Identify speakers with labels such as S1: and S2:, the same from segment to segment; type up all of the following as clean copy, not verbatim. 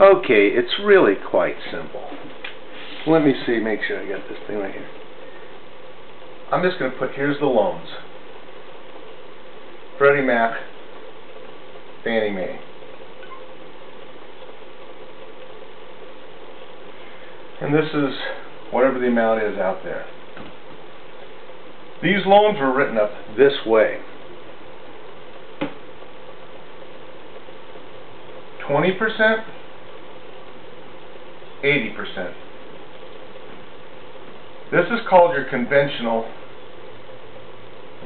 S1: Okay, it's really quite simple. Let me see, make sure I got this thing right here. I'm just going to put, here's the loans. Freddie Mac, Fannie Mae. And this is whatever the amount is out there. These loans were written up this way. 20%, 80%. This is called your conventional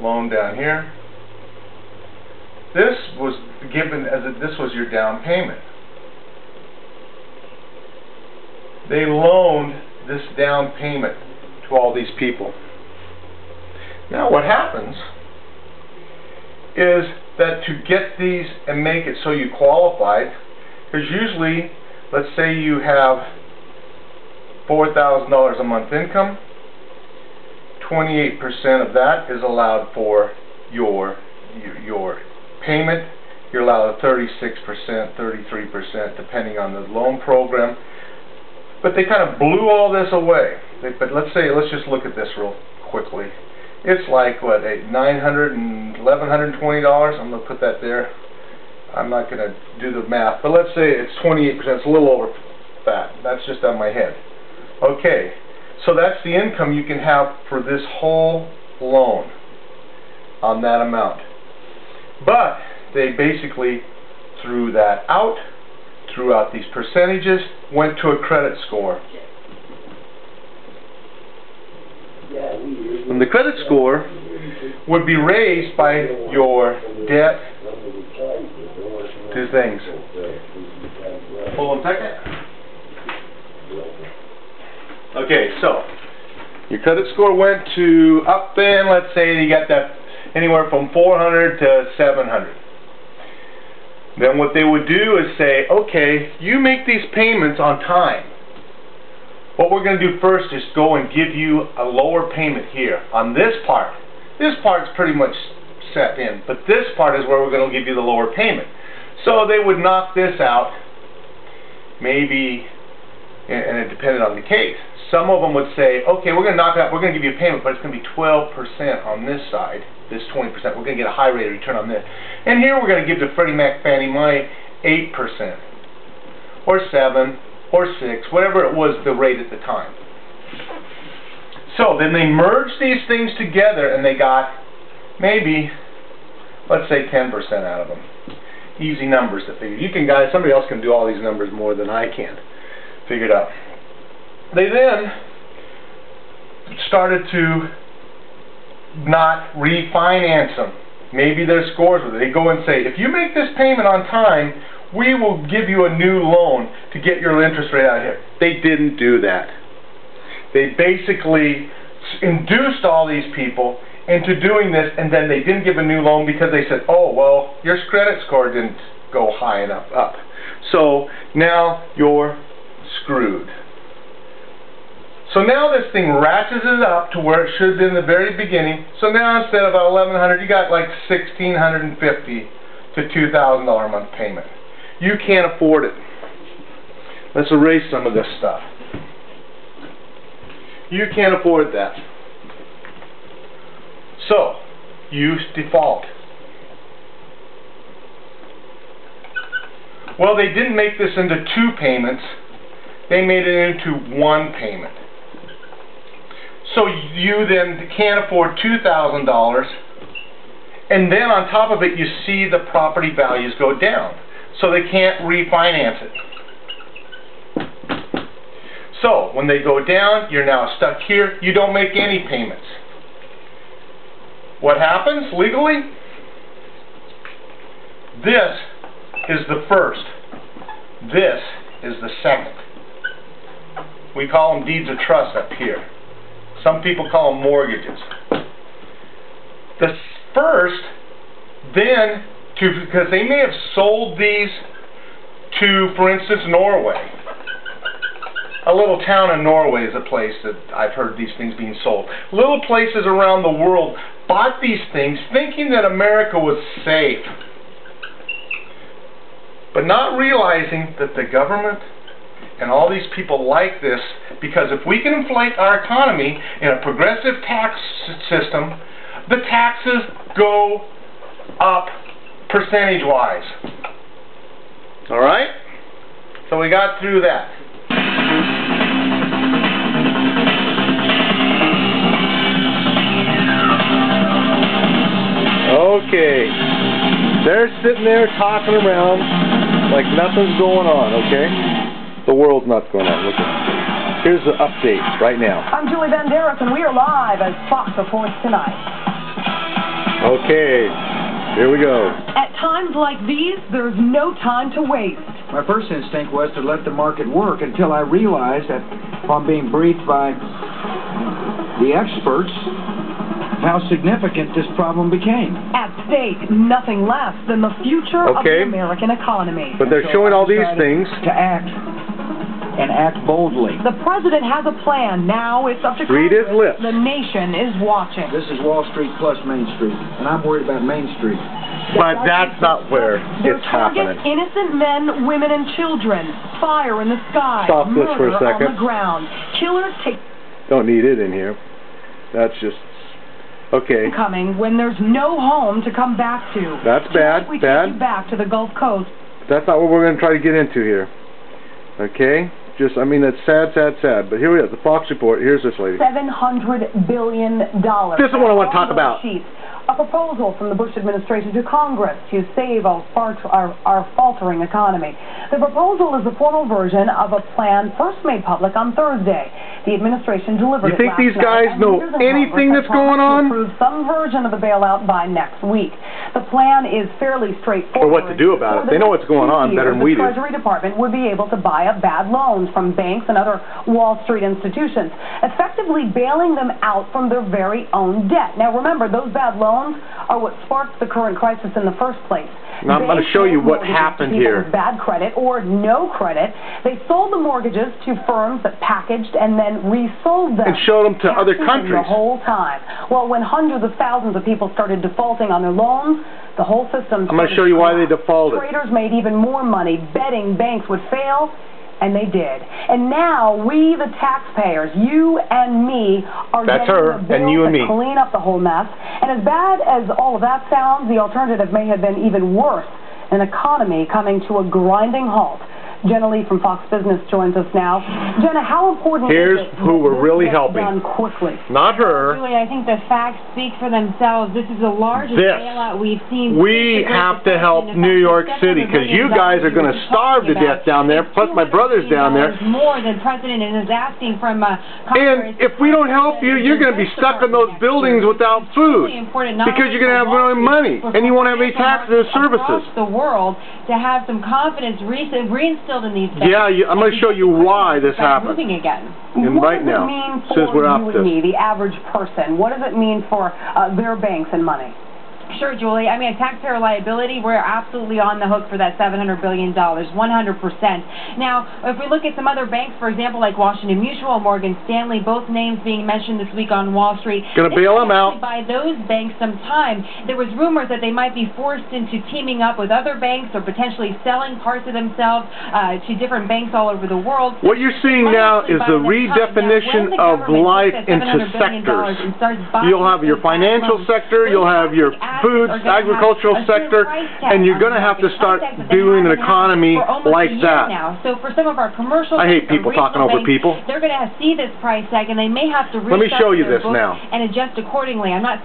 S1: loan down here. This was given as this was your down payment. They loaned this down payment to all these people. Now what happens is that to get these and make it so you qualified, because usually, let's say you have $4,000 a month income, 28% of that is allowed for your payment. You're allowed 36%, 33%, depending on the loan program. But they kind of blew all this away. But let's just look at this real quickly. It's like, what, $900 and $1,120? I'm going to put that there. I'm not going to do the math, but let's say it's 28%. It's a little over that. That's just on my head. Okay, so that's the income you can have for this whole loan on that amount. But they basically threw that out, threw out these percentages, went to a credit score. And the credit score would be raised by your debt. Two things. Hold on a second. Okay, so your credit score went to up then, let's say you got that anywhere from 400 to 700. Then what they would do is say, okay, you make these payments on time. What we're going to do first is go and give you a lower payment here on this part. This part's pretty much set in, but this part is where we're going to give you the lower payment. So they would knock this out, maybe, and it depended on the case. Some of them would say, okay, we're going to knock it out, we're going to give you a payment, but it's going to be 12% on this side, this 20%. We're going to get a high rate of return on this. And here we're going to give to Freddie Mac, Fannie Mae 8%, or 7%, or 6%, whatever it was the rate at the time. So then they merged these things together and they got maybe, let's say 10% out of them. Easy numbers to figure. You can, guys, somebody else can do all these numbers more than I can. Figure it out. They then started to not refinance them. Maybe their scores with it. They go and say, if you make this payment on time, we will give you a new loan to get your interest rate out of here. They didn't do that. They basically induced all these people into doing this, and then they didn't give a new loan because they said, oh, well, your credit score didn't go high enough up. So now you're screwed. So now this thing ratchets it up to where it should have been in the very beginning. So now instead of $1,100, you got like $1,650 to $2,000 a month payment. You can't afford it. Let's erase some of this stuff. You can't afford that. So, you default. Well, they didn't make this into 2 payments. They made it into 1 payment. So you then can't afford $2,000, and then on top of it you see the property values go down. So they can't refinance it. So when they go down, you're now stuck here. You don't make any payments. What happens legally? This is the first. This is the second. We call them deeds of trust up here. Some people call them mortgages. The first, then, because they may have sold these to, for instance, Norway. A little town in Norway is a place that I've heard these things being sold. Little places around the world bought these things thinking that America was safe. but not realizing that the government and all these people like this, because if we can inflate our economy in a progressive tax system, the taxes go up percentage-wise. All right? So we got through that. Okay. They're sitting there talking around like nothing's going on, okay? The world's not going on. Look at it. Here's the update right now.
S2: I'm Julie Banderas, and we are live as Fox reports tonight.
S1: Okay, here we go.
S2: At times like these, there's no time to waste.
S3: My first instinct was to let the market work until I realized that upon being briefed by the experts, how significant this problem became.
S2: At stake, nothing less than the future of the American economy.
S1: But they're showing all these things.
S3: To act, and act boldly.
S2: The president has a plan. Now it's up to
S1: Read his lips.
S2: The nation is watching.
S3: This is Wall Street plus Main Street, and I'm worried about Main Street.
S1: But that's not where it's happening.
S2: Innocent men, women, and children. Fire in the sky.
S1: Stop this for a second.
S2: On the ground. Killers take...
S1: Don't need it in here. That's just... Okay.
S2: Coming when there's no home to come back to.
S1: That's bad.
S2: We take you back to the Gulf Coast.
S1: That's not what we're going to try to get into here. Okay? Just, I mean, that's sad, sad, sad. But here we are, the Fox Report. Here's this lady.
S2: $700 billion.
S1: This is what I want to talk about.
S2: A proposal from the Bush administration to Congress to save our faltering economy. The proposal is the formal version of a plan first made public on Thursday. The administration delivered it last night.
S1: You think these guys know anything that's going on?
S2: Approve some version of the bailout by next week. The plan is fairly straightforward.
S1: Or what to do about it. They know what's going on better than we do.
S2: The Treasury Department would be able to buy up bad loans from banks and other Wall Street institutions, effectively bailing them out from their very own debt. Now remember, those bad loans are what sparked the current crisis in the first place.
S1: Now I'm going to show you what happened here.
S2: With bad credit or no credit, they sold the mortgages to firms that packaged and then resold them.
S1: And showed them to other countries.
S2: The whole time. Well, when hundreds of thousands of people started defaulting on their loans, the whole system...
S1: I'm going to show you why they defaulted.
S2: Traders made even more money betting banks would fail. And they did. And now we, the taxpayers, you and me, are getting the bill to clean up the whole mess. And as bad as all of that sounds, the alternative may have been even worse. An economy coming to a grinding halt. Jenna Lee from Fox Business joins us now. Jenna, how important is it
S1: who we're really helping.
S2: Done quickly?
S1: Not her.
S4: Julie, I think the facts speak for themselves. This is the largest bailout we've seen.
S1: We have to help New York City because you guys are going to starve to death down there, plus my brother's down there.
S4: More than President is asking from
S1: And
S4: Congress.
S1: if we don't help you, you're going to be stuck in those buildings without food because you're going to have no money and you won't have any taxes or services.
S4: Across the world to have some confidence reinstilled in these banks.
S1: Yeah, I'm going to show you why this happened.
S4: Moving again.
S1: And right now,
S2: says we're up to me, the average person. What does it mean for their banks and money?
S4: Sure, Julie. I mean, taxpayer liability, we're absolutely on the hook for that $700 billion, 100%. Now, if we look at some other banks, for example, like Washington Mutual, Morgan Stanley, both names being mentioned this week on Wall Street.
S1: Going to bail them out.
S4: By those banks some time. There was rumors that they might be forced into teaming up with other banks or potentially selling parts of themselves to different banks all over the world.
S1: What you're seeing now is the redefinition of life into sectors. You'll have your financial sector, you'll have your food, agricultural sector, and you're going to have to start doing an economy like that.
S4: So for some of our commercial
S1: I hate people talking over people.
S4: They're going to see this price tag, and they may have to
S1: let me show you this now
S4: and adjust accordingly. I'm not saying